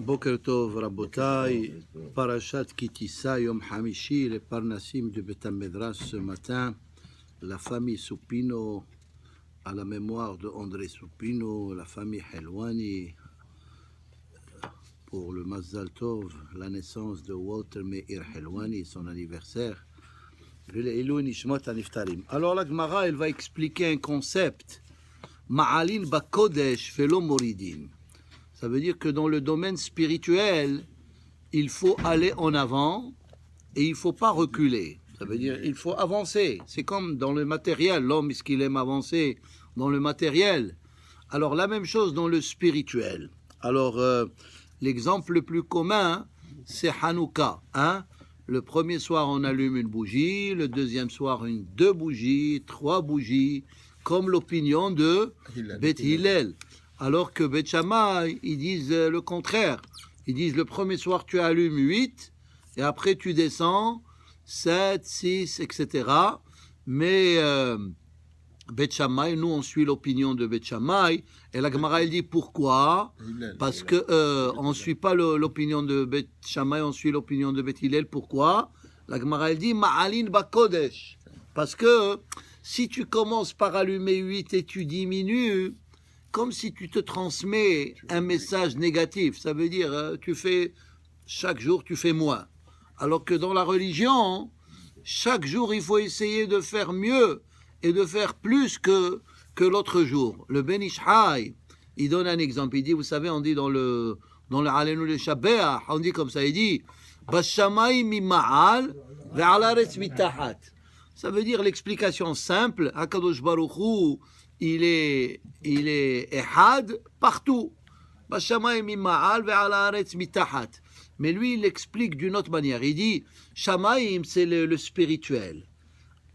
Boker Tov, Rabotai, Parashat Kitissa, Yom Hamishi, les Parnassim de Beth Medrash ce matin, la famille Soupino, à la mémoire de André Soupino, la famille Helwani, pour le Mazal Tov, la naissance de Walter Meir Helwani, son anniversaire. Alors la Gemara, elle va expliquer un concept, Ma'alin Bakodesh Velo Moridin. Ça veut dire que dans le domaine spirituel, il faut aller en avant et il ne faut pas reculer. Ça veut dire qu'il faut avancer. C'est comme dans le matériel. L'homme, est-ce qu'il aime avancer dans le matériel? Alors la même chose dans le spirituel. Alors l'exemple le plus commun, c'est Hanouka. Le premier soir, on allume une bougie. Le deuxième soir, deux bougies, 3 bougies, comme l'opinion de Beth Hillel. Alors que Beth Shammai, ils disent le contraire. Ils disent le premier soir, tu allumes 8, et après tu descends 7, 6, etc. Mais Beth Shammai, nous on suit l'opinion de Beth Shammai, et la Gemara elle dit pourquoi? Parce que on ne suit pas l'opinion de Beth Shammai, on suit l'opinion de Beth Hillel. Pourquoi? La Gemara elle dit Ma'alin Bakodesh. Parce que si tu commences par allumer 8 et tu diminues, comme si tu te transmets un message négatif. Ça veut dire, chaque jour, tu fais moins. Alors que dans la religion, chaque jour, il faut essayer de faire mieux et de faire plus que l'autre jour. Le Ben Ish Chai, il donne un exemple. Il dit, vous savez, on dit dans le Alenu le Shabbat, on dit comme ça, il dit, Bashamay mi ma'al ve'alaretz mitahat. Ça veut dire l'explication simple, Hakadosh Baruch Hu, il est ehad partout. Mais lui, il explique d'une autre manière. Il dit, Shamaim, c'est le spirituel.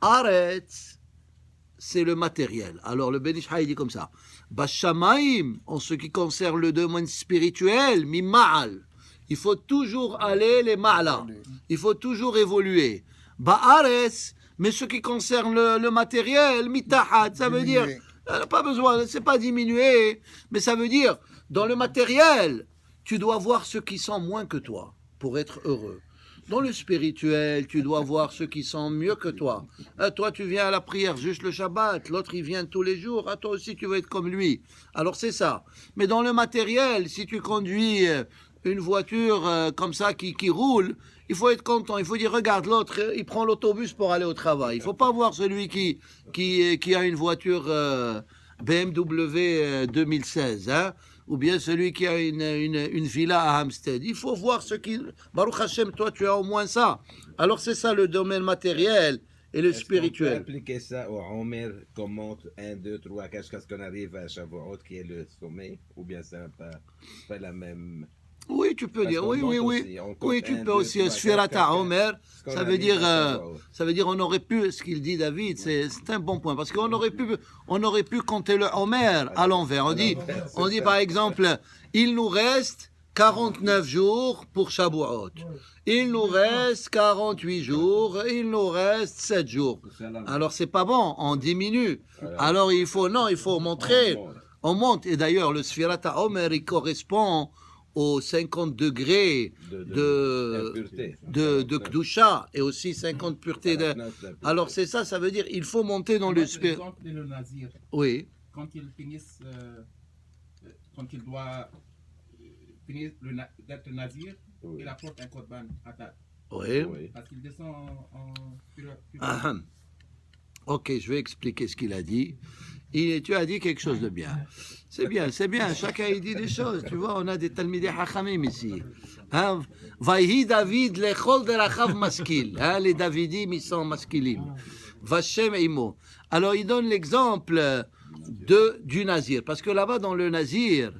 Aretz, c'est le matériel. Alors, le Ben Ish Chai, il dit comme ça. Bashamaim, en ce qui concerne le domaine spirituel, mima'al. Il faut toujours aller les ma'ala. Il faut toujours évoluer. Ba'aretz, mais ce qui concerne le matériel, mitahat, ça veut dire... Pas besoin, c'est pas diminuer, mais ça veut dire, dans le matériel, tu dois voir ceux qui sont moins que toi pour être heureux. Dans le spirituel, tu dois voir ceux qui sont mieux que toi. Toi, tu viens à la prière juste le Shabbat, l'autre, il vient tous les jours. Toi aussi, tu veux être comme lui. Alors, c'est ça. Mais dans le matériel, si tu conduis une voiture comme ça qui roule, il faut être content. Il faut dire, regarde, l'autre, il prend l'autobus pour aller au travail. Il ne faut pas voir celui qui a une voiture BMW 2016, ou bien celui qui a une villa à Hampstead. Il faut voir ce qui... Baruch Hashem, toi, tu as au moins ça. Alors, c'est ça le domaine matériel et le spirituel. On peut appliquer ça au Homer, qu'on monte 1, 2, 3, jusqu'à ce qu'on arrive à Shavuot, qui est le sommet, ou bien c'est pas la même... Oui, tu peux dire, oui. Oui, tu peux aussi. Sfirata Omer, ça veut dire, on aurait pu, ce qu'il dit David, c'est un bon point, parce qu'on aurait pu compter le Omer à l'envers. On dit par exemple, il nous reste 49 jours pour Shavuot. Il nous reste 48 jours, il nous reste 7 jours. Alors, c'est pas bon, on diminue. Alors, il faut montrer, on monte. Et d'ailleurs, le Sfirata Omer, il correspond aux 50 degrés de Kdusha et aussi 50 puretés de... Alors c'est ça, ça veut dire il faut monter dans le spirit. L'exemple de le nazir. Oui. Quand il doit finir d'être nazir, il apporte un korban à table. Oui. Parce qu'il descend Ok, je vais expliquer ce qu'il a dit. Tu as dit quelque chose de bien. C'est bien. Chacun il dit des choses. Tu vois, on a des talmidei hachamim ici. Vaïhi David lechol derachav maskil. Les Davidim, ils sont maskilim. Vashem imo. Alors, il donne l'exemple du nazir. Parce que là-bas, dans le nazir,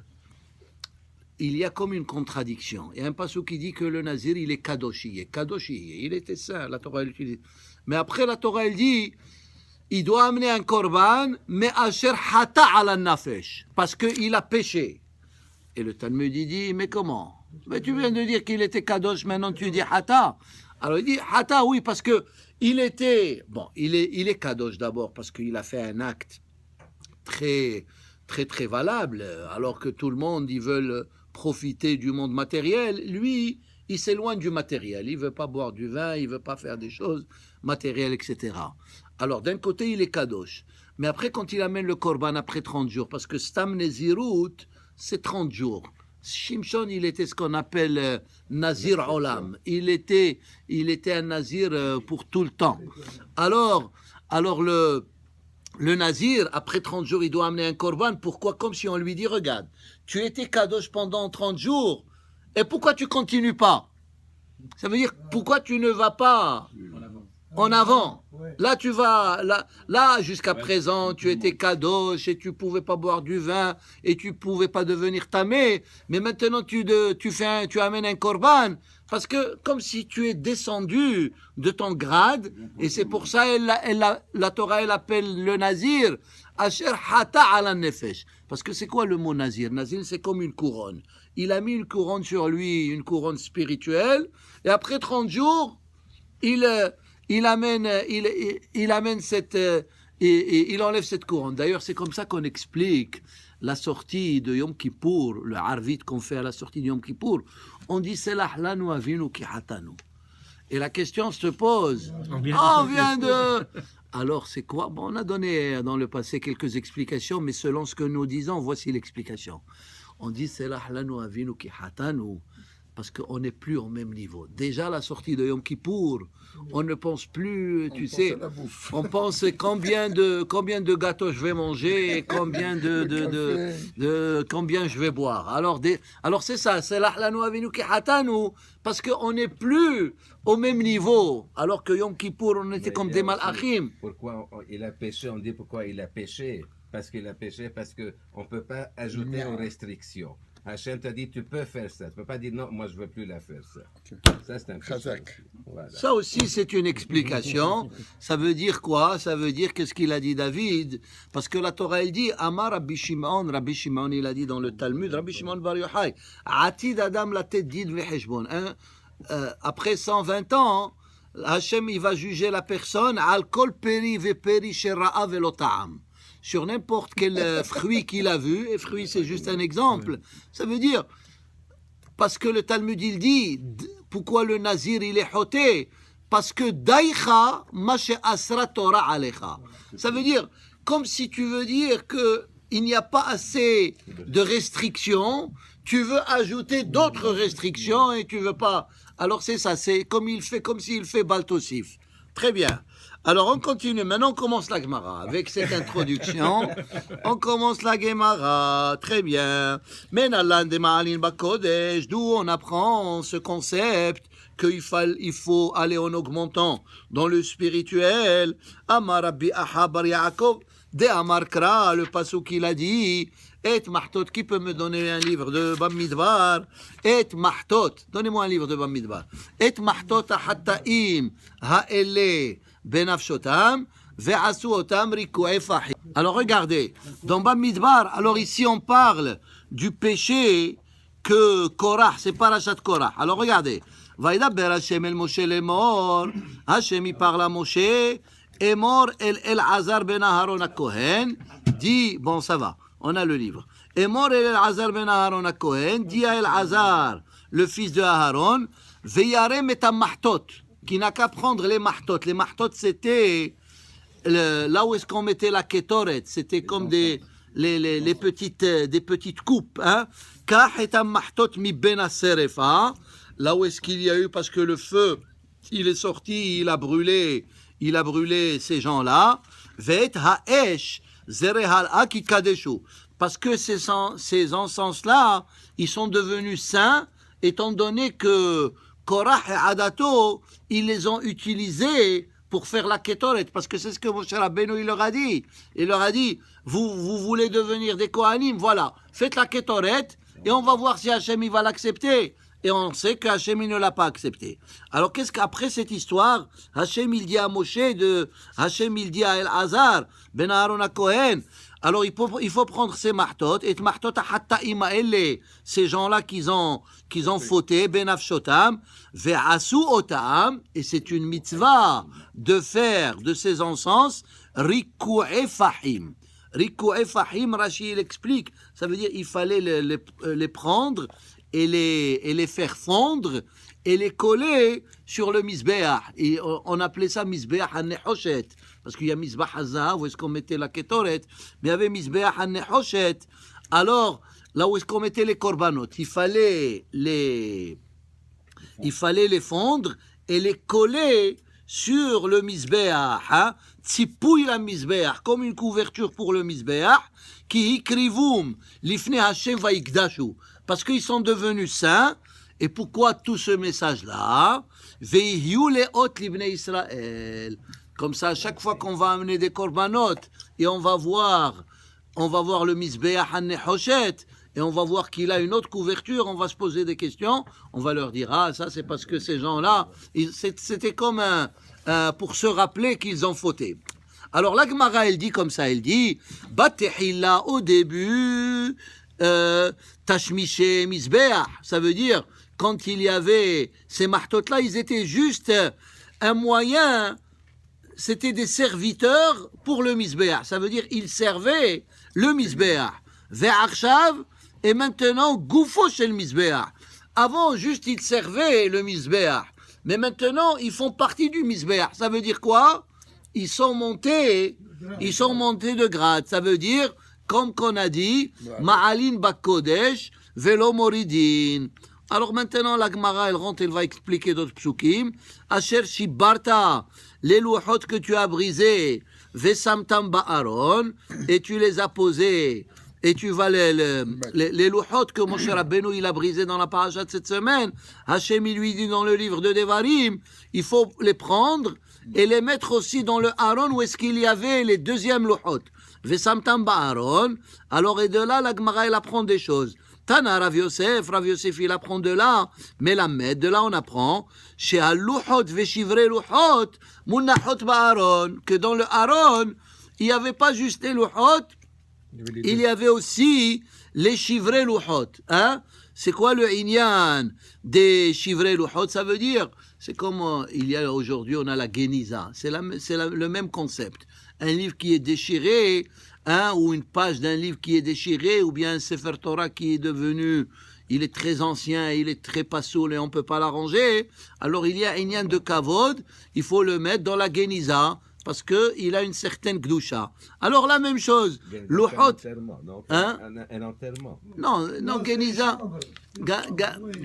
il y a comme une contradiction. Il y a un passage qui dit que le nazir, il est kadoshi. Il était saint. La Torah l'utilise. Mais après, la Torah, elle dit... il doit amener un korban, mais asher hata ala nafesh, parce qu'il a péché. Et le Talmud dit, mais comment? Mais tu viens de dire qu'il était kadosh, maintenant tu dis hata. Alors il dit hata, oui, parce que il est kadosh d'abord, parce qu'il a fait un acte très, très, très valable, alors que tout le monde, ils veulent profiter du monde matériel, lui, il s'éloigne du matériel. Il ne veut pas boire du vin, il ne veut pas faire des choses matérielles, etc. Alors, d'un côté, il est kadosh. Mais après, quand il amène le korban après 30 jours, parce que Stam Nezirut, c'est 30 jours. Shimshon, il était ce qu'on appelle Nazir Olam. Il était un Nazir pour tout le temps. Alors le Nazir, après 30 jours, il doit amener un korban. Pourquoi? Comme si on lui dit, regarde, tu étais kadosh pendant 30 jours, et pourquoi tu continues pas? Ça veut dire, pourquoi tu ne vas pas en avant? Là, tu vas, là jusqu'à présent, tu étais kadosh et tu pouvais pas boire du vin et tu pouvais pas devenir tamé. Mais maintenant, tu amènes un korban parce que comme si tu es descendu de ton grade. Et c'est pour ça, la Torah, elle appelle le nazir Asher hata ala nefesh. Parce que c'est quoi le mot nazir? Nazir, c'est comme une couronne. Il a mis une couronne sur lui, une couronne spirituelle. Et après 30 jours, il enlève cette couronne. D'ailleurs, c'est comme ça qu'on explique la sortie de Yom Kippour, le harvit qu'on fait à la sortie de Yom Kippour. On dit Selah lanu avinu ki hatanu. Et la question se pose. On vient de. Alors, c'est quoi? Bon, on a donné dans le passé quelques explications, mais selon ce que nous disons, voici l'explication. On dit Selah lanu avinu ki hatanu. Parce qu'on n'est plus au même niveau. Déjà, la sortie de Yom Kippour, on ne pense plus, on pense combien de gâteaux je vais manger et combien combien je vais boire. Alors c'est ça, c'est l'ahlanu avinu ki hatanu, parce qu'on n'est plus au même niveau. Alors que Yom Kippour, on était comme des malachim. Pourquoi il a péché? On dit pourquoi il a péché. Parce qu'il a péché, parce qu'on ne peut pas ajouter aux restrictions. Hachem t'a dit, tu peux faire ça. Tu ne peux pas dire, non, moi, je ne veux plus la faire, ça. Ça, c'est un péché. Voilà. Ça aussi, c'est une explication. Ça veut dire quoi? Ça veut dire qu'est-ce qu'il a dit David? Parce que la Torah, elle dit, Amar Rabbi Shimon, il a dit dans le Talmud, Rabbi Shimon Bar Yochai, Atid Adam la tête did veheshbon. Après 120 ans, Hachem, il va juger la personne, al kol peri veperi shera'a velotaam. Sur n'importe quel fruit qu'il a vu, et fruit c'est juste un exemple, ça veut dire, parce que le Talmud il dit, pourquoi le nazir il est hoté? Parce que daïcha mashe asra Torah alecha. Ça veut dire, comme si tu veux dire qu'il n'y a pas assez de restrictions, tu veux ajouter d'autres restrictions et tu veux pas. Alors c'est ça, c'est comme s'il fait Baltosif. Très bien. Alors on continue, maintenant on commence la Gemara. Avec cette introduction, on commence la Gemara, très bien. Menalan de Ma'alin Bakodesh, d'où on apprend ce concept qu'il faut aller en augmentant dans le spirituel. Amar Rabbi Ahabar Yaakov, de Amar Kra, le pasuk qu'il a dit, Et Mahtot, qui peut me donner un livre de Bamidbar? Et Mahtot, donnez-moi un livre de Bamidbar. Et Mahtot Hattaim Ha'ele Benafshotam Ve'asuotam Riku'e Fahim. Alors regardez, dans Bamidbar, alors ici on parle du péché que Korah, c'est Parashat Korah. Alors regardez, Vaïdaber Hashem el Moshe lemor, Hashem il parle à Moshe, et mort el Azar ben Aharon Kohen, dit, bon ça va. On a le livre. Et mort El-Azar ben Aharon à Kohen, dit à El-Azar, le fils de Aharon, Veyarem et Mahtot, qui n'a qu'à prendre les Mahtot. Les Mahtot, c'était là où est-ce qu'on mettait la Ketoret. C'était comme des petites coupes. Kah et Mahtot mi ben Aserefa, là où est-ce qu'il y a eu, parce que le feu, il est sorti, il a brûlé ces gens-là. Ve'et ha'esh, parce que ces encens-là, ils sont devenus saints, étant donné que Korah et Adato, ils les ont utilisés pour faire la Ketoret, parce que c'est ce que Moshe Rabbeinu il leur a dit. Il leur a dit, vous voulez devenir des Kohanim, voilà, faites la Ketoret, et on va voir si Hachem il va l'accepter. Et on sait que Hachem il ne l'a pas accepté. Alors qu'est-ce qu'après cette histoire, Hachem il dit à Moshe, Hachem il dit à El-Azar, Ben Aaron à Kohen, alors il faut prendre ces martot, et martot à hattaim elle, ces gens-là qui ont fauté, Ben Afshotam, ve'asu otam, et c'est une mitzvah de faire de ces encens, riku'e fahim. Riku'e fahim, Rashi il explique. Ça veut dire il fallait les prendre et les faire fondre et les coller sur le misbeach. Et on appelait ça misbeach ha-nechoshet. Parce qu'il y a misbeach ha-zahav, où est-ce qu'on mettait la ketoret. Mais il y avait misbeach ha-nechoshet. Alors, là où est-ce qu'on mettait les korbanot, il fallait les fondre et les coller sur le misbeach, hein? Tzipouille la misbeach, comme une couverture pour le misbeach, qui ikrivum lifne Hashem vaikdashu, parce qu'ils sont devenus saints. Et pourquoi tout ce message-là? Veihyu leot libne Israël. Comme ça, à chaque fois qu'on va amener des korbanot et on va voir le misbeach ha-nechoshet, et on va voir qu'il a une autre couverture, on va se poser des questions, on va leur dire, ah, ça c'est parce que ces gens-là, c'était comme pour se rappeler qu'ils ont fauté. Alors la Gemara, elle dit comme ça, elle dit, Batehila au début, Tashmiché Misbeach, ça veut dire, quand il y avait ces martotes-là, ils étaient juste un moyen, c'était des serviteurs pour le Misbeach, ça veut dire, ils servaient le Misbeach. Ve'arshav, et maintenant, Goufo chez le Misbeach. Avant, juste, ils servaient le Misbeach. Mais maintenant, ils font partie du Misbeach. Ça veut dire quoi? Ils sont montés de grade. Ça veut dire, comme qu'on a dit, Ma'alin Bakodesh, Velo Moridin. Alors maintenant, la Gemara, elle rentre, elle va expliquer d'autres psukim. Asher Shibarta, les louchot que tu as brisés, Vesamtam Ba'aron, et tu les as posés. Et tu vas les louchot que Moshe Rabbeinu il a brisé dans la paracha de cette semaine. Hachem il lui dit dans le livre de Devarim, il faut les prendre et les mettre aussi dans le Aaron où est-ce qu'il y avait les deuxièmes louchot. Vesamtam ba'Aaron. Alors et de là la Gemara elle apprend des choses. Tana Rav Yosef il apprend de là, mais la med de là on apprend chez Louchot veshivre louchot munachot ba'Aaron que dans le Aaron il n'y avait pas juste les louchot. Il y avait aussi les chivrés louchot. Hein? C'est quoi le inyan des chivrés louchot? Ça veut dire, c'est comme il y a aujourd'hui, on a la Geniza. C'est le même concept. Un livre qui est déchiré, hein, ou une page d'un livre qui est déchiré, ou bien un Sefer Torah qui est devenu, il est très ancien, il est très passoul et on ne peut pas l'arranger. Alors il y a un inyan de kavod, il faut le mettre dans la Geniza. Parce qu'il a une certaine gdoucha. Alors la même chose, louchot, hein? Un enterrement. Non, Geniza.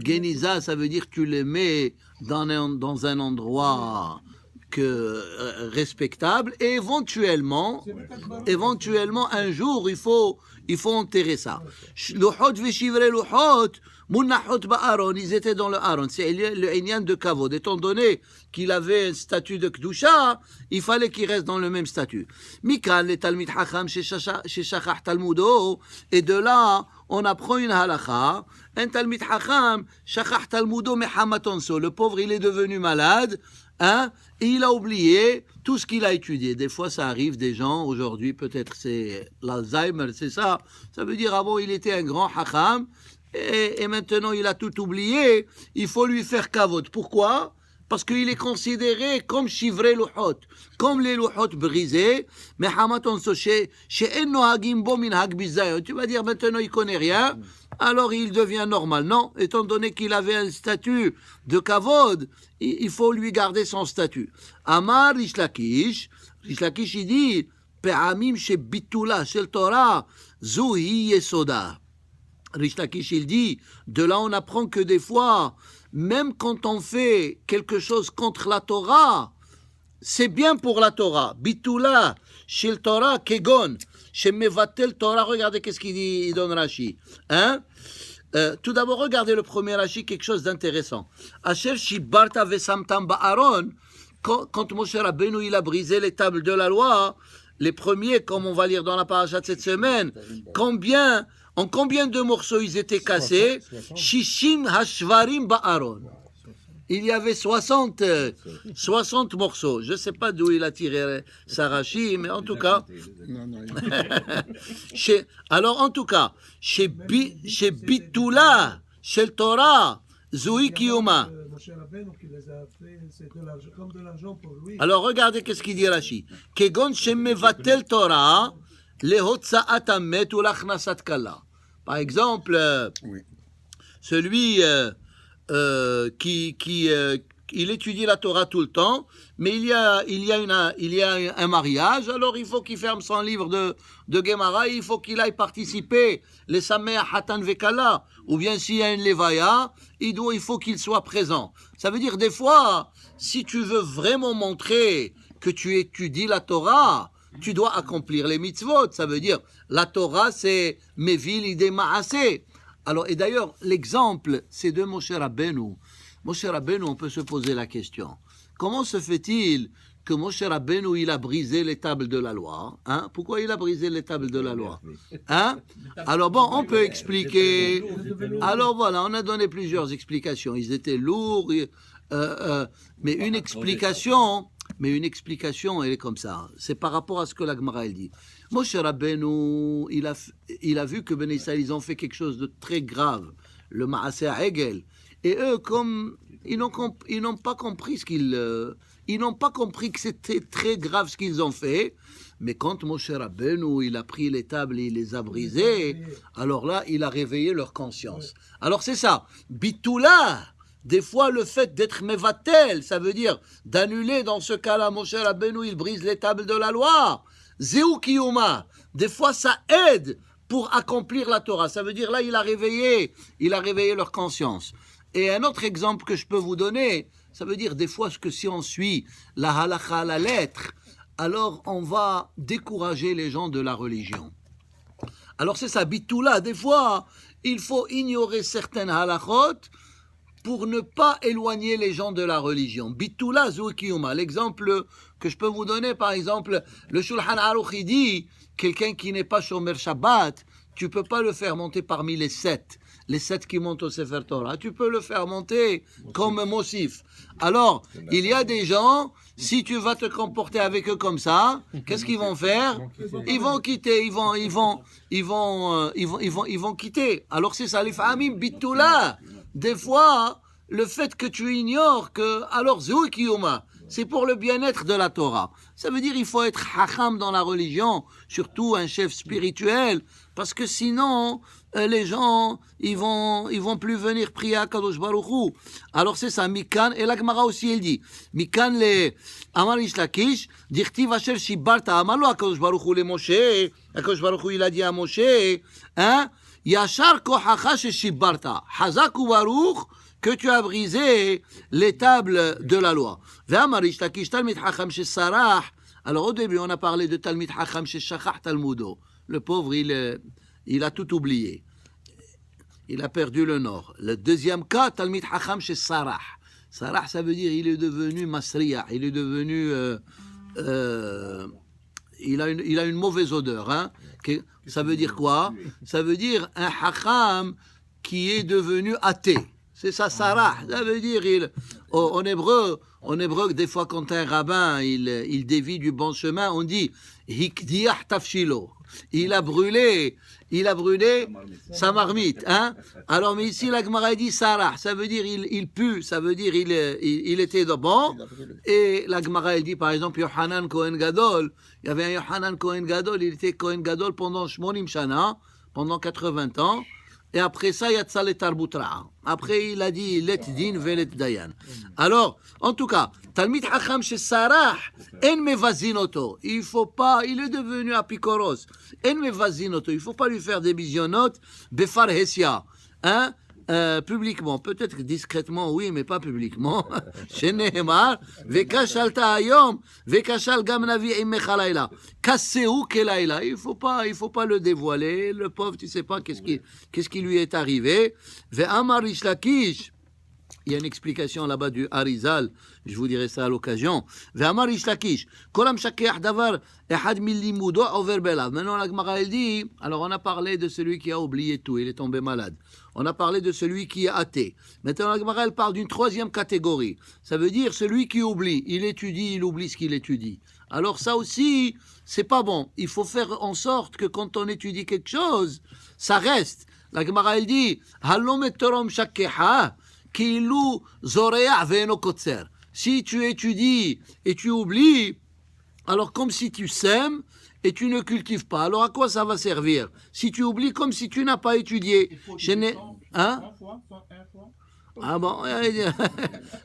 Geniza, ça veut dire que tu les mets dans un endroit respectable et éventuellement un jour il faut enterrer ça. Louchot veshivre louchot. Munachot ba'Aaron, ils étaient dans le Aaron. C'est le inyan de Kavod. Étant donné qu'il avait un statut de Kedusha, il fallait qu'il reste dans le même statut. Mikan, le Talmid Hacham, chez Shachach Talmudo, et de là, on apprend une halakha. Un Talmid Hacham, Shachach Talmudo, Mehamatonso. Le pauvre, il est devenu malade, hein, et il a oublié tout ce qu'il a étudié. Des fois, ça arrive des gens, aujourd'hui, peut-être c'est l'Alzheimer, c'est ça. Ça veut dire, avant, il était un grand Hacham, et maintenant il a tout oublié, il faut lui faire kavod. Pourquoi? Parce qu'il est considéré comme chivré louchot, comme les louchot brisés, mais hamaton soché, chez enno hagim bo min hag bizayon. Tu vas dire maintenant il connaît rien, alors il devient normal. Non, étant donné qu'il avait un statut de kavod, il faut lui garder son statut. Amar Rish Lakish il dit, pe'amim she bitula shel Torah, zuhi yesoda. Rish Lakish, il dit, de là on apprend que des fois, même quand on fait quelque chose contre la Torah, c'est bien pour la Torah. Bitula, chez le Torah, kegon, chez Mevatel Torah, regardez qu'est-ce qu'il dit, il donne Rashi. Hein? Tout d'abord, regardez le premier Rashi, quelque chose d'intéressant. Asher shibarta vesamtam ba'Aaron, quand Moshe Rabbeinu il a brisé les tables de la loi, les premiers, comme on va lire dans la paracha de cette semaine, en combien de morceaux ils étaient cassés? Shishim hashvarim ba'Aaron. Il y avait 60 morceaux. Je ne sais pas d'où il a tiré sa Rashi, mais en tout cas. Alors, en tout cas, chez Bitoula, chez le Torah, Zoui Kiyoma. Alors, regardez qu'est-ce qu'il dit Rashi. Kegon Shemevatel Torah. להוצאת המת ולהכנסת כלה. Par exemple, celui il étudie la Torah tout le temps, mais il y a un mariage, alors il faut qu'il ferme son livre de Gemara, il faut qu'il aille participer, les Sameach Hatan Vekala, ou bien s'il y a une Levaya, il faut qu'il soit présent. Ça veut dire des fois, si tu veux vraiment montrer que tu étudies la Torah, tu dois accomplir les mitzvot. Ça veut dire, la Torah c'est Mevil Idé Maaseh. Alors, et d'ailleurs, l'exemple, c'est de Moshe Rabbeinu. Moshe Rabbeinu, on peut se poser la question. Comment se fait-il que Moshe Rabbeinu, il a brisé les tables de la loi, hein? Pourquoi il a brisé les tables de la loi, hein? Alors bon, on peut expliquer. Alors voilà, on a donné plusieurs explications. Ils étaient lourds, mais une explication, elle est comme ça. C'est par rapport à ce que la Gemara elle dit. Moshe Rabbeinu, il a vu que Ben Israël, ils ont fait quelque chose de très grave, le Maaseh Hegel. Et eux, comme ils n'ont pas compris ils n'ont pas compris que c'était très grave ce qu'ils ont fait. Mais quand Moshe Rabbeinu, il a pris les tables et il les a brisées, alors là, il a réveillé leur conscience. Alors c'est ça, Bitoula. Des fois, le fait d'être mevatel, ça veut dire d'annuler, dans ce cas-là, Moshe Rabbeinu, il brise les tables de la loi. Zéou Kiyuma. Des fois, ça aide pour accomplir la Torah. Ça veut dire, là, il a réveillé leur conscience. Et un autre exemple que je peux vous donner, ça veut dire des fois que si on suit la halakha à la lettre, alors on va décourager les gens de la religion. Alors c'est ça, bitoula, des fois, il faut ignorer certaines halakhot pour ne pas éloigner les gens de la religion. Bitoula zoukiyuma. L'exemple que je peux vous donner, par exemple, le Shulchan Aruch, il dit, quelqu'un qui n'est pas Shomer Shabbat, tu peux pas le faire monter parmi les 7 qui montent au Sefer Torah, tu peux le faire monter comme Mosif. Alors, il y a des gens, si tu vas te comporter avec eux comme ça, qu'est-ce qu'ils vont faire? Ils vont quitter, ils vont quitter. Alors c'est ça, les famim bitoula. Des fois, le fait que tu ignores que, alors zéou kiyuma, c'est pour le bien-être de la Torah. Ça veut dire il faut être hacham dans la religion, surtout un chef spirituel, parce que sinon, les gens, ils vont plus venir prier à Kadosh Baruch Hu. Alors c'est ça, Mikan, et la Gemara aussi, elle dit, Mikan le Amar Ish Lakish, Dirtiv Asher Shibarta, Amalo à Kadosh Baruch Hu le Moshe, à Kadosh Baruch Hu, il a dit à Moshe, hein, Yashar Kohacha She Shibarta, Hazak u Baruch, que tu as brisé les tables de la loi. Ve'amar Ish Lakish, Talmid Hacham She Sarah. Alors au début, on a parlé de Talmid Hacham She Shachach Talmudo. Le pauvre, il a tout oublié. Il a perdu le nord. Le deuxième cas, Talmid Hacham chez Sarah. Sarah, ça veut dire il est devenu Masriya. Il est devenu... il a une mauvaise odeur. Hein. Ça veut dire quoi? Ça veut dire un Hacham qui est devenu athée. C'est ça, Sarah. Ça veut dire, en hébreu, des fois, quand un rabbin, il dévie du bon chemin, on dit Hikdiah tafshilo. Il a brûlé sa marmite, hein. Alors, mais ici, la Gemara dit Sarah, ça veut dire il pue, ça veut dire il était de bon. Et la Gemara, elle dit, par exemple, Yohanan Kohen Gadol, il y avait un Yohanan Kohen Gadol, il était Kohen Gadol pendant Shmonim Shana, pendant 80 ans. Et après ça, il y a Tzal et Tarbutra. Après, il a dit Let Din Velet Dayan. Alors, en tout cas, Talmid Hacham chez Sarah, En Mevazinoto. Il faut pas, il est devenu apikoros. En Mevazinoto. Il faut pas lui faire des bisionotes. Befar Hesia. Hein? Publiquement, peut-être discrètement, oui, mais pas publiquement. Chez Nehemar, Vekashalta Ayom, Vekashal Gam Navi Immechalayla. Kasseu Kelayla. Il faut pas le dévoiler. Le pauvre, tu sais pas qu'est-ce qui lui est arrivé. Ve'amar Ish Lakish. Il y a une explication là-bas du Harizal, je vous dirai ça à l'occasion. Ve'amar Ish Lakish, kolam shakeach davar ehad milimudo over belav. Maintenant la Gemara elle dit, alors on a parlé de celui qui a oublié tout, il est tombé malade. On a parlé de celui qui est athée. Maintenant la Gemara elle parle d'une troisième catégorie. Ça veut dire celui qui oublie, il étudie, il oublie ce qu'il étudie. Alors ça aussi, c'est pas bon. Il faut faire en sorte que quand on étudie quelque chose, ça reste. La Gemara elle dit, halom et torom shakecha. Si tu étudies et tu oublies, alors comme si tu sèmes et tu ne cultives pas, alors à quoi ça va servir? Si tu oublies comme si tu n'as pas étudié. Il faut Je n'ai- dire 100, Hein? 100 fois, 101 fois. Ah bon,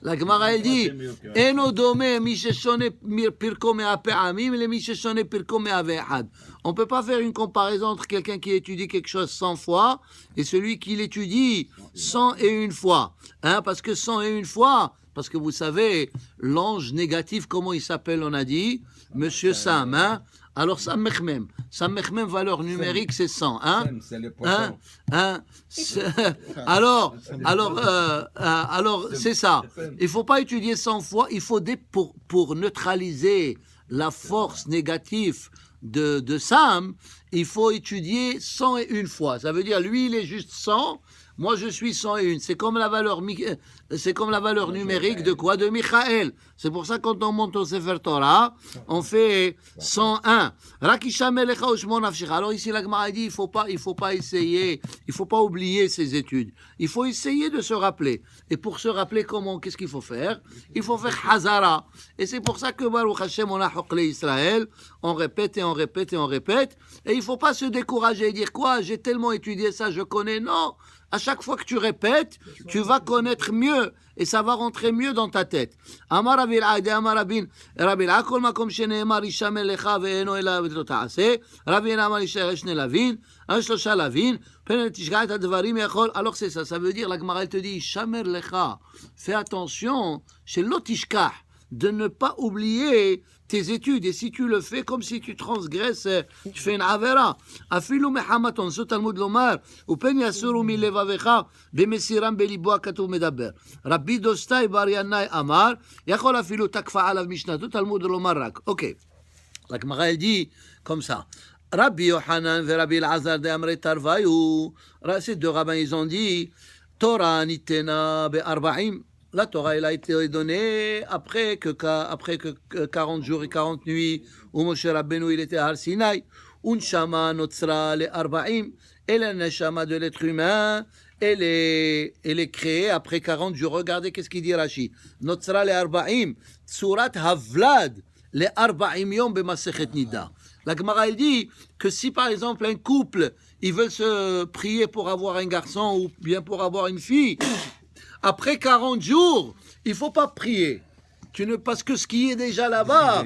la Gemara elle dit, Eno dome mi sheshone pirko me'apa'amim le mi sheshone pirko me'ave'ehad. On peut pas faire une comparaison entre quelqu'un qui étudie quelque chose 100 fois et celui qui l'étudie 101 fois. Hein, parce que 101 fois, parce que vous savez, l'ange négatif, comment il s'appelle, on a dit, Monsieur Sam, hein? Alors Sam Mechmem, valeur numérique, c'est 100, hein? C'est le Hein, poisson. hein, alors c'est ça. Il faut pas étudier 100 fois. Il faut pour neutraliser la force négative de Sam, il faut étudier 101 fois. Ça veut dire lui il est juste 100. Moi, je suis 101. C'est comme la valeur numérique de quoi? De Michael. C'est pour ça, quand on monte au Sefer Torah, on fait 101. Alors ici, la Gemara dit, il faut pas essayer, il faut pas oublier ses études. Il faut essayer de se rappeler. Et pour se rappeler comment, qu'est-ce qu'il faut faire? Il faut faire Hazara. Et c'est pour ça que Baruch Hashem, on a Hoklé Israël. On répète et on répète et on répète. Et il faut pas se décourager et dire quoi? J'ai tellement étudié ça, je connais. Non. À chaque fois que tu répètes, tu vas connaître mieux et ça va rentrer mieux dans ta tête. Amar Rabbi Adi, Amar Rabbi Kol makom sheneemar yishamel lecha ve'eno elav lo ta'aseh. Rabbi Amar yishamel shne lavin, shlosha lavin, penet tishga et advarim yachol. Alors c'est ça, ça veut dire la Gemara elle te dit yishamel lecha. Fais attention, chez l'otishkah, de ne pas oublier tes études. Et si tu le fais comme si tu transgresses, tu fais une avera. Afilu mehamaton, ce Talmud lomar, ou pen yasuru mi levavecha, bemesiram belibo akatu medaber. Rabbi Dostai bar Yanai amar, yachol afilu takfa alav mishnatu, Talmud lomar rak. Ok. La Gemara elle dit comme ça. Rabbi Yohanan ve Rabbi Elazar de Amre Tarvayu. Ces deux rabbins ils ont dit, Torah nitena be arba'im. La Torah, elle a été donnée après que 40 jours et 40 nuits où Moshe Rabbeinu il était à Har Sinai. Unshama notzra le arba'im. Et la neshama de l'être humain, elle est créée après 40 jours. Regardez qu'est-ce qu'il dit Rashi. Notzra le arba'im. Tsurat havlad le arba'im yom b'masechet nida. La Gemara, elle dit que si par exemple un couple, ils veulent se prier pour avoir un garçon ou bien pour avoir une fille, après 40 jours, il ne faut pas prier. Parce que ce qui est déjà là-bas,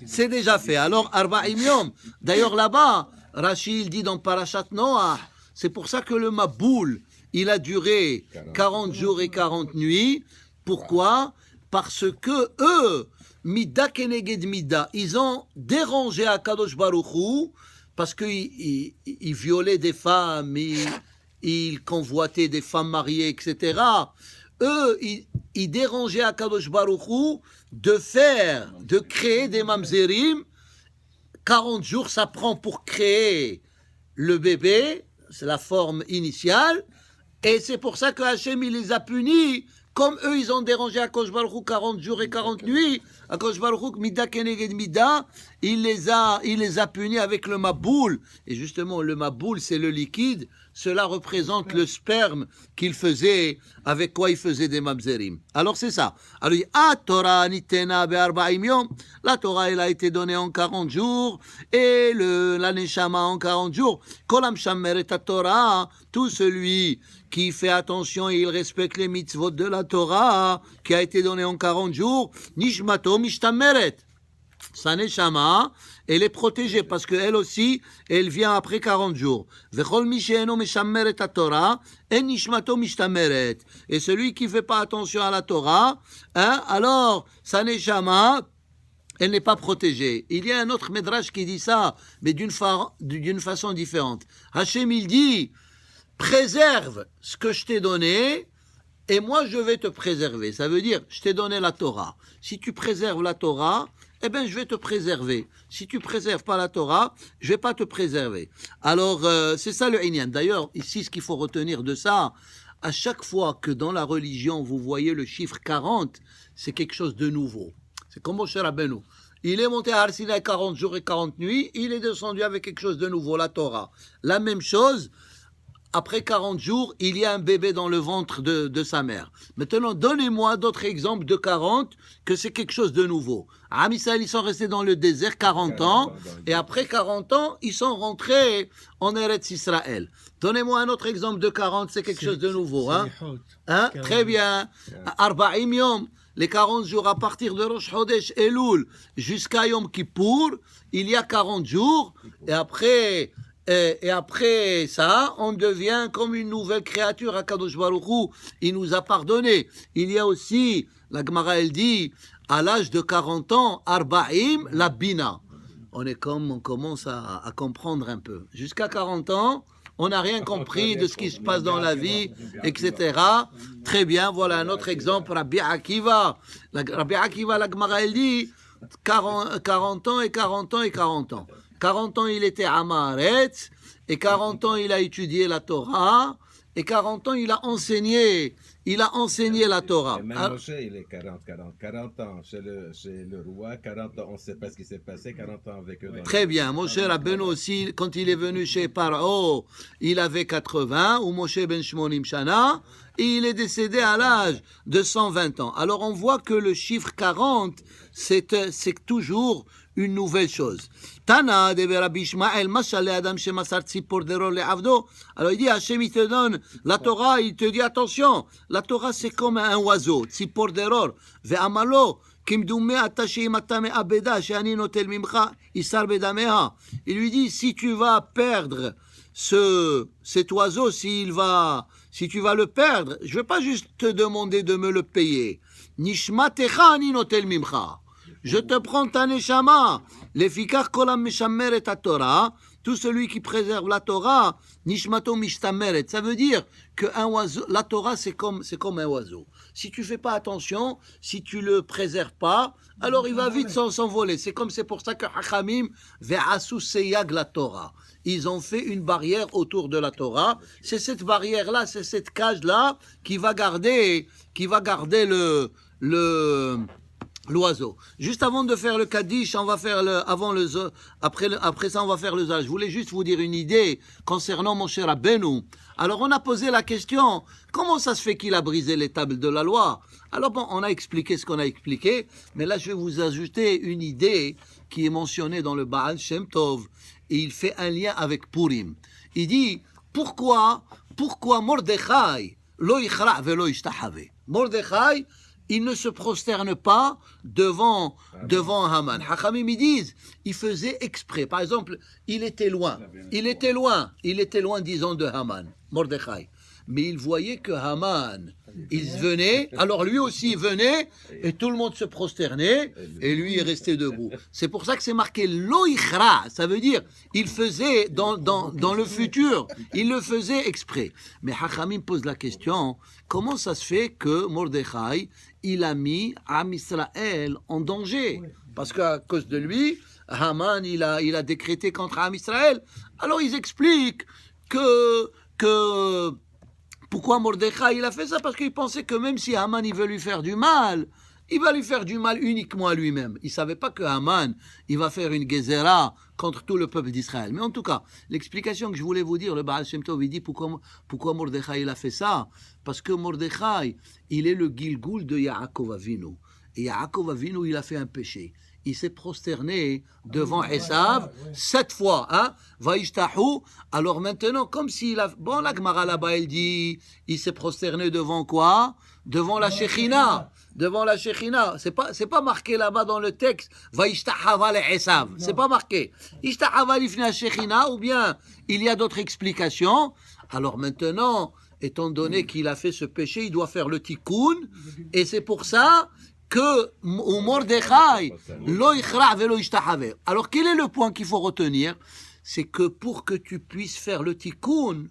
c'est déjà fait. Alors, Arba'im Yom, d'ailleurs là-bas, Rachid dit dans Parashat Noach, c'est pour ça que le Maboul, il a duré 40 jours et 40 nuits. Pourquoi? Parce que eux, Mida Keneged Mida, ils ont dérangé Akadosh Baruch Hu, parce qu'ils violaient des femmes, ils convoitaient des femmes mariées, etc. Eux, ils dérangeaient Akadosh Baruch Hu de créer des mamzerim. 40 jours, ça prend pour créer le bébé, c'est la forme initiale, et c'est pour ça que Hachem, il les a punis. Comme eux, ils ont dérangé Akadosh Baruch Hu 40 jours et 40 nuits, Akadosh Baruch Hu, Mida Keneged Mida, il les a punis avec le Maboul. Et justement, le Maboul, c'est le liquide. Cela représente le sperme qu'il faisait, avec quoi il faisait des mamzerim. Alors c'est ça. Alors il dit, Torah nitena be'arba'im yom. La Torah, elle a été donnée en 40 jours, et la Neshama en 40 jours. Kolam shamer et Torah, tout celui qui fait attention et il respecte les mitzvot de la Torah, qui a été donnée en 40 jours, nishmato mishtameret. Sa neshama, elle est protégée parce qu'elle aussi, elle vient après 40 jours. Vechol mi she'eno meshameret Torah, en nishmato mishtameret. Et celui qui ne fait pas attention à la Torah, alors sa neshama, elle n'est pas protégée. Il y a un autre Midrash qui dit ça, mais d'une façon différente. Hachem, il dit, préserve ce que je t'ai donné, et moi je vais te préserver. Ça veut dire, je t'ai donné la Torah. Si tu préserves la Torah, eh bien, je vais te préserver. Si tu ne préserves pas la Torah, je ne vais pas te préserver. Alors, c'est ça le Inyan. D'ailleurs, ici, ce qu'il faut retenir de ça, à chaque fois que dans la religion, vous voyez le chiffre 40, c'est quelque chose de nouveau. C'est comme Moshe Rabbeinu. Il est monté à Har Sinai 40 jours et 40 nuits, il est descendu avec quelque chose de nouveau, la Torah. La même chose, après 40 jours, il y a un bébé dans le ventre de sa mère. Maintenant, donnez-moi d'autres exemples de 40, que c'est quelque chose de nouveau. Am Israël, ils sont restés dans le désert 40 ans, et après 40 ans, ils sont rentrés en Eretz Israël. Donnez-moi un autre exemple de 40, c'est quelque chose de nouveau. Hein? Très bien. Arba'im Yom, les 40 jours à partir de Rosh Chodesh Elul jusqu'à Yom Kippour, il y a 40 jours, et après ça, on devient comme une nouvelle créature. HaKadosh Baruch Hu, il nous a pardonné. Il y a aussi, la Gemara elle dit, à l'âge de 40 ans, Arba'im, la Bina. On commence à comprendre un peu. Jusqu'à 40 ans, on n'a rien compris de ce qui se passe dans la vie, etc. Très bien, voilà un autre exemple, Rabbi Akiva. Rabbi Akiva, la Gemara elle dit, 40 ans et 40 ans et 40 ans. 40 ans, il était à Maaretz, et 40 ans, il a étudié la Torah, et 40 ans, il a enseigné la Torah. Et même Moshe, il est 40 ans chez le roi, 40 ans, on ne sait pas ce qui s'est passé, 40 ans avec eux. Très bien. Moshe Rabbeinu aussi, quand il est venu chez Paro, il avait 80, ou Moshe ben Shmonim Shana, et il est décédé à l'âge de 120 ans. Alors on voit que le chiffre 40, c'est toujours une nouvelle chose. Tana de Rabbi Ishmael, Mashal Adam Shemasar Tzipor Deror le Avdo. Alors il dit, Hachem il te donne la Torah, il te dit attention, la Torah c'est comme un oiseau, Tzipor Deror, Ve'amalo, Kimdume attaché matame abeda, Sheani notel mimcha, Isar bedameha. Il lui dit, si tu vas perdre cet oiseau, si tu vas le perdre, je ne vais pas juste te demander de me le payer. Nishmatecha ani notel mimcha. Je te prends ta neshama. Lefikach kolam meshameret ta Torah. Tout celui qui préserve la Torah, nishmato mishtameret. Ça veut dire que la Torah c'est comme un oiseau. Si tu fais pas attention, si tu le préserves pas, alors il va vite s'envoler. C'est pour ça que Hachamim ve'asu seyag la Torah. Ils ont fait une barrière autour de la Torah. C'est cette barrière-là, c'est cette cage-là qui va garder l'oiseau. Juste avant de faire le Kaddish, on va faire après ça on va faire le Zah. Je voulais juste vous dire une idée concernant mon cher Rabbeinu. Alors on a posé la question, comment ça se fait qu'il a brisé les tables de la loi? Alors bon, on a expliqué ce qu'on a expliqué, mais là je vais vous ajouter une idée qui est mentionnée dans le Baal Shem Tov, et il fait un lien avec Purim. Il dit, pourquoi Mordechai lo yichra velo yishtahave? Mordechai, il ne se prosterne pas devant Haman. Hachamim, ils disent, il faisait exprès. Par exemple, il était loin, disons, de Haman, Mordechai. Mais il voyait que Haman, il venait, alors lui aussi venait, et tout le monde se prosternait, et lui est resté debout. C'est pour ça que c'est marqué Loïchra, ça veut dire, il faisait dans le futur, il le faisait exprès. Mais Hachamim pose la question, comment ça se fait que Mordechai, il a mis Am Israël en danger? Parce qu'à cause de lui, Haman, il a décrété contre Am Israël. Alors ils expliquent que pourquoi Mordechai il a fait ça? Parce qu'il pensait que même si Haman il veut lui faire du mal, il va lui faire du mal uniquement à lui-même. Il ne savait pas que Haman il va faire une gezerah contre tout le peuple d'Israël. Mais en tout cas, l'explication que je voulais vous dire, le Baal Shem Tov il dit pourquoi Mordechai il a fait ça? Parce que Mordechai, il est le Gilgul de Yaakov Avinu. Et Yaakov Avinu, il a fait un péché. Il s'est prosterné devant Esav 7 fois, hein, Vaishtahu. Alors maintenant, comme s'il a... Bon, la Gemara là-bas, elle dit, il s'est prosterné devant quoi? Devant la Shekhinah. Devant la Shekhinah. C'est pas marqué là-bas dans le texte, Vaishtahava le Esav. C'est pas marqué. Ishtahava l'ifna Shekhinah, ou bien il y a d'autres explications. Alors maintenant, étant donné qu'il a fait ce péché, il doit faire le tikkun. Et c'est pour ça que Mordechai lo yichra velo yishtahave. Alors quel est le point qu'il faut retenir? C'est que pour que tu puisses faire le tikkun,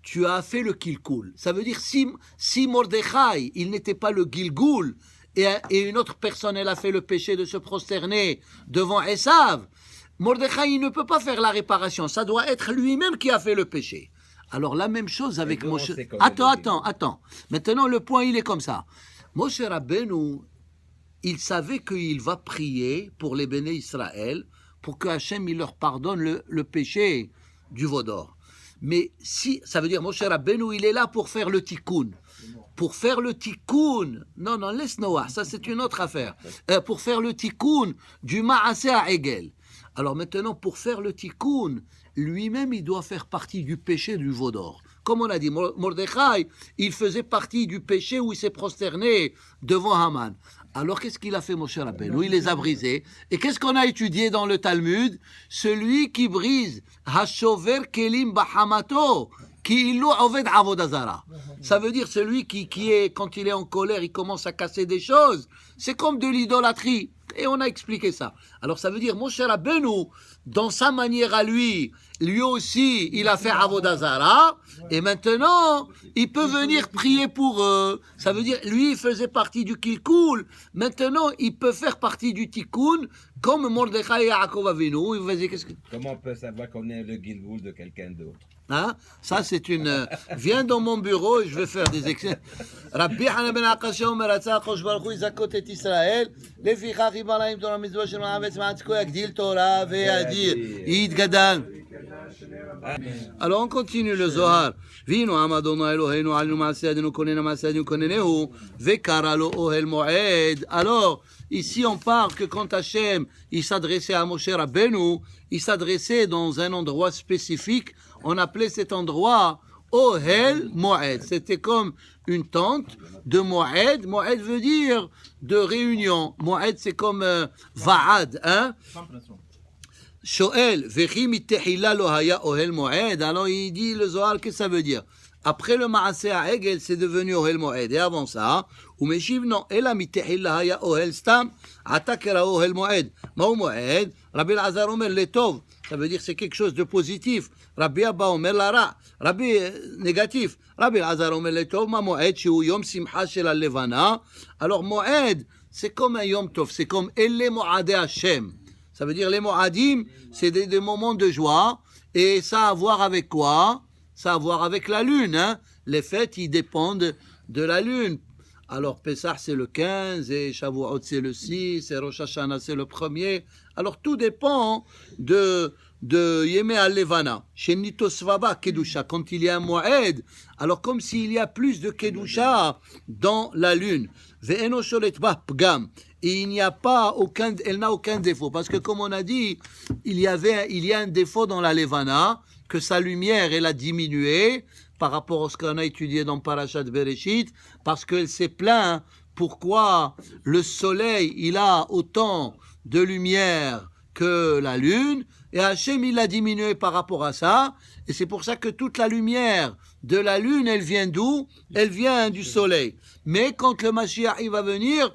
tu as fait le kilkul. Ça veut dire si Mordechai, il n'était pas le gilgul, et une autre personne, elle a fait le péché de se prosterner devant Esav, Mordechai, il ne peut pas faire la réparation. Ça doit être lui-même qui a fait le péché. Alors la même chose avec Moshe. Attends. Maintenant le point il est comme ça. Moshe Rabbeinu, il savait qu'il va prier pour les béné Israël pour que Hachem il leur pardonne le péché du veau d'or. Mais si, ça veut dire, Moshe Rabbeinu, il est là pour faire le tikkun. Pour faire le tikkun, non, laisse Noah, ça c'est une autre affaire. Pour faire le tikkun du Maaseh à Egel. Alors maintenant, pour faire le tikkun, lui-même, il doit faire partie du péché du veau d'or. Comme on a dit, Mordechai, il faisait partie du péché où il s'est prosterné devant Haman. Alors qu'est-ce qu'il a fait, Moshe Rabbeinu? Il les a brisés. Et qu'est-ce qu'on a étudié dans le Talmud? Celui qui brise Hashover Kelim Bahamato, qui illu Oved Avodazara. Ça veut dire celui qui est, quand il est en colère, il commence à casser des choses. C'est comme de l'idolâtrie. Et on a expliqué ça. Alors ça veut dire, Moshe Rabbeinu, dans sa manière à lui aussi, il a fait Avodazara, et maintenant, il peut venir prier pour eux. Ça veut dire, lui, il faisait partie du Kilkul, maintenant, il peut faire partie du Tikkun, comme Mordechai et Yaakov Avinu. Comment on peut savoir qu'on est le Gilgul de quelqu'un d'autre? Hein? Ça, c'est une... Viens dans mon bureau et je vais faire des exercices. Rabbi Hanan ben Akashia Omer Ratzah Kosh Baruch Hu Yizakot et Israël לפיכך יבא להם תורה מצווה של מעבד מעצקו יגדיל תורה ויאדיר יתגדל. Alors on continue le Zohar. Vino Amadono Eloheinu alinu Maaseh Adinu konena Maaseh Adinu konenehu vekara lo ohel moed. Alors ici on parle que quand Hachem il s'adressait à Moshe Rabbeinu, il s'adressait dans un endroit spécifique. On appelait cet endroit Ohel Moed. C'était comme une tente de Moed. Moed veut dire de réunion. Moed c'est comme Vaad, hein? Shoel, Vechi mitehila lo haya Ohel Moed. Alors il dit le Zohar, qu'est-ce que ça veut dire? Après le Maaseh à Egel, c'est devenu Ohel Moed. Et avant ça, Umeshiv non, Ela mitehila haya Ohel Stam, Atakera Ohel Moed. Ma'u Moed, Rabbi Elazar Omer Letov. Ça veut dire c'est quelque chose de positif. Rabbi Abba Omer Lara. Rabbi négatif. Rabbi Elazar Omer Letov, Ma Moed, Shihu Yom Simcha Shel Levana. Alors Moed, c'est comme un Yom Tov, c'est comme Elle Moadeh Hashem. Ça veut dire les Moadim, c'est des moments de joie. Et ça a à voir avec quoi? Ça a à voir avec la lune. Hein? Les fêtes, ils dépendent de la lune. Alors Pessah, c'est le 15, et Shavuot, c'est le 6, et Rosh Hashanah, c'est le 1er. Alors tout dépend de Yemé al-Levana. Chez Nitosvaba, Kedusha, quand il y a un Moed, alors comme s'il y a plus de Kedusha dans la lune. Ve'eno sholet ba pgam. Et il n'y a pas aucun, elle n'a aucun défaut. Parce que comme on a dit, il y a un défaut dans la Levana, que sa lumière, elle a diminué par rapport à ce qu'on a étudié dans Parashat Bereshit, parce qu'elle s'est plainte pourquoi le soleil, il a autant de lumière que la lune, et Hachem, il l'a diminué par rapport à ça, et c'est pour ça que toute la lumière de la lune, elle vient d'où? Elle vient du soleil. Mais quand le Mashiach, il va venir,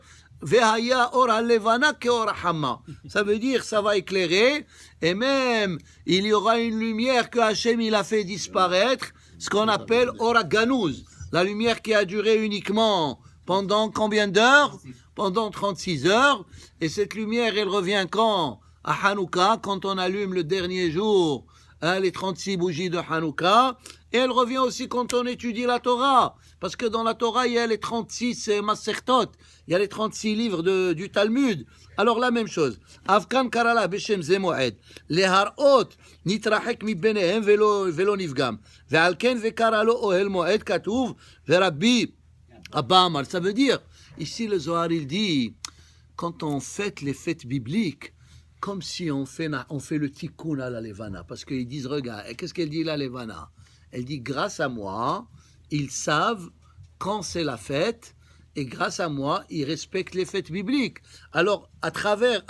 ça veut dire ça va éclairer et même il y aura une lumière que Hachem il a fait disparaître, ce qu'on appelle Ora Ganouz, la lumière qui a duré uniquement pendant combien d'heures? Pendant 36 heures. Et cette lumière elle revient quand? À Hanouka, quand on allume le dernier jour, hein, les 36 bougies de Hanouka. Et elle revient aussi quand on étudie la Torah. Parce que dans la Torah, il y a les 36 Masertot, il y a les 36 livres du Talmud. Alors la même chose. Avkan karala beshem ze moed. Leharot nitrahek mi benehem velo nifgam. Ve'alken vekaralo ohel moed katuv verabbi abba amar. Ça veut dire, ici le Zohar il dit, quand on fête les fêtes bibliques, comme si on fait le tikkun à la Levana. Parce qu'ils disent, regarde, qu'est-ce qu'elle dit la Levana? Elle dit, grâce à moi, ils savent quand c'est la fête, et grâce à moi, ils respectent les fêtes bibliques. Alors, à travers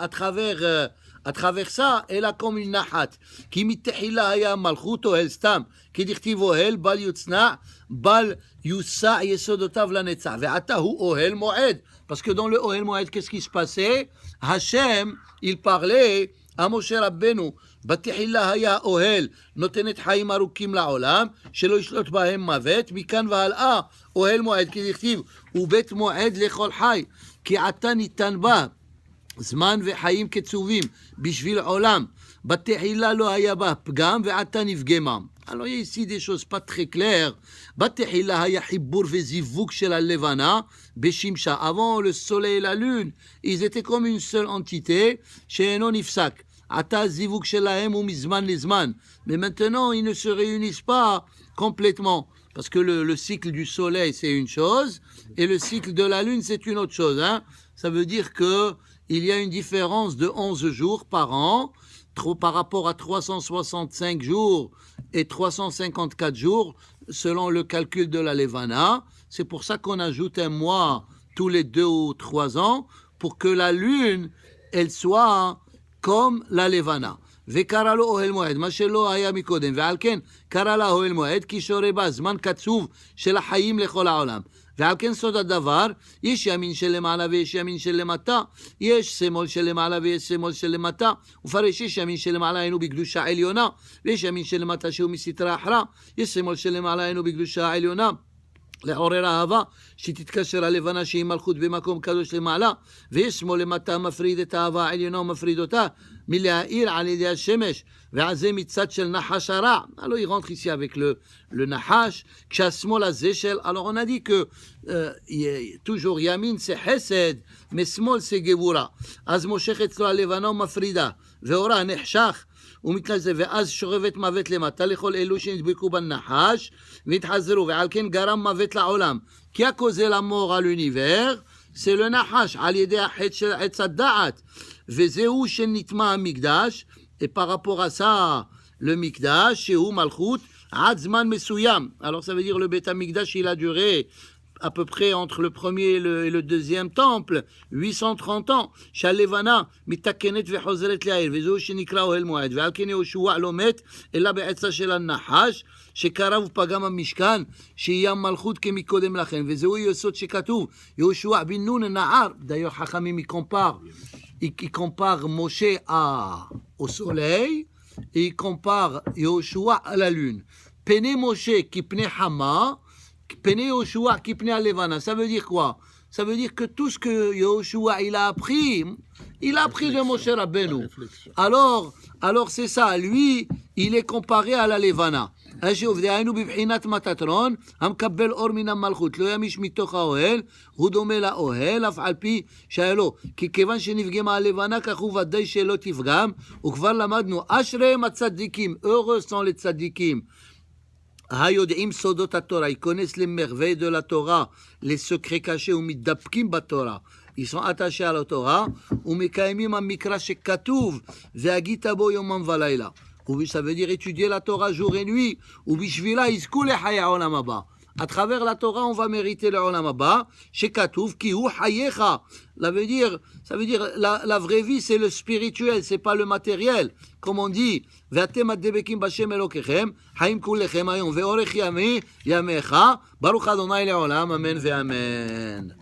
ça, elle a comme une nahat. Qui mitehila haya malchut ohel stam, qui dirtiv ohel bal yutzna, bal yussa yesodotav lanetzah. Ve'ata hu ohel moed. Parce que dans le ohel moed, qu'est-ce qui se passait? Hachem, il parlait à Moshe Rabbeinu. בתחילה היה אוהל נותנת חיים ארוכים לעולם שלא ישלוט בהם מוות מכאן והלאה אוהל מועד כי דכתיב ובית מועד לכל חי כי עתה ניתן בה זמן וחיים קצובים בשביל עולם בתחילה לא היה בה פגם ועתה נפגמם. Alors il y a ici des choses pas très claires. בתחילה היה חיבור וזיווג של הלבנה בשמשה. Avant le soleil et la lune ils étaient comme une seule entité שאינו נפסק. Ata zivuk shelahem ou mizman lizman. Mais maintenant, ils ne se réunissent pas complètement. Parce que le cycle du soleil, c'est une chose, et le cycle de la lune, c'est une autre chose. Hein. Ça veut dire qu'il y a une différence de 11 jours par an, par rapport à 365 jours et 354 jours, selon le calcul de la Levana. C'est pour ça qu'on ajoute un mois tous les 2 ou 3 ans, pour que la lune, elle soit comme la Levana. וקרא לו אוהל מועד, מה שלא היה מקודם, ועל כן קרא לה אוהל מועד, כי שורה בה זמן קצוב של החיים לכל העולם. ועל כן סוד הדבר, יש ימין שלמעלה ויש ימין שלמטה, יש שמאל שלמעלה ויש שמאל שלמטה, ופרש יש ימין שלמעלה היינו בקדושה עליונה, ויש ימין שלמטה שהוא מסתרה אחרה, יש שמאל שלמעלה היינו בקדושה העליונה. לעורר אהבה, שתתקשר הלבנה שהיא מלכות במקום קדוש למעלה, ויש שמאל למטה מפריד את האהבה העליונה ומפריד אותה מלהאיר על ידי השמש, ועל זה מצד של נחש הרע. Alors il rentre ici avec le נחש, כשהשמאל הזה של, alors on a dit que toujours ימין c'est חסד, משמאל c'est גבורה. אז מושך אצלו הלבנה ומפרידה, ואורה נחשך, ומתנזר, ואז שורבת מוות למטה לכל אלו שנדבקו בנחש והתחזרו, ועל כן גרם מוות לעולם. כי הקוזל המור על אוניבר, זה לא נחש, על ידי החטא של עץ הדעת, וזהו שנטמע המקדש, par rapport à ça, le מקדש, שהוא מלכות, עד זמן מסוים. Alors ça veut dire le בית המקדש, il a duré à peu près entre le premier et le deuxième temple, 830 ans. שהלבנה מתקנת וחוזרת לעיר, וזהו שנקרא אוהל מועד. ועל כן יהושע לא מת, אלא בעצה של הנחש, שקרב ופגם המשכן, שיהיה מלכות כמקודם לכן. וזהו יסוד שכתוב, יהושע בן נון נער. d'ailleurs חכמים il compare Moshe au soleil, et il compare Yehoshua à la lune. Pene Moshe qui pne Hama, Pene Yehoshua qui pne Alevana. Ça veut dire quoi? Ça veut dire que tout ce que Yehoshua il a appris de Moshe Rabbeinu. Alors c'est ça, lui, il est comparé à la Levana. דהיינו בבחינת מטטרון המקבל אור מן המלכות, לא ימיש מתוך האוהל, הוא דומה לאוהל, אף על פי שהיה לו, כי כיוון שנפגמה הלבנה, כך הוא ודאי שלא תפגם, וכבר למדנו, אשריהם הצדיקים, heureux sont les צדיקים, היודעים סודות התורה, ייכנס למרווה de la Torah, les secrets cachés ומתדפקים בתורה, ils sont attachés à la Torah, ומקיימים המקרא שכתוב, והגית בו יומם ולילה. Ça veut dire étudier la Torah jour et nuit. À travers la Torah, on va mériter le Olam Haba. Shekatuv ki hu hayecha. Ça veut dire la vraie vie, c'est le spirituel, c'est pas le matériel. Comme on dit, Ve'atem addebekim b'Hashem Elokechem, haim kulechem hayom ve'orech yami yamecha, baruch Adonai le'olam, amen ve'amen.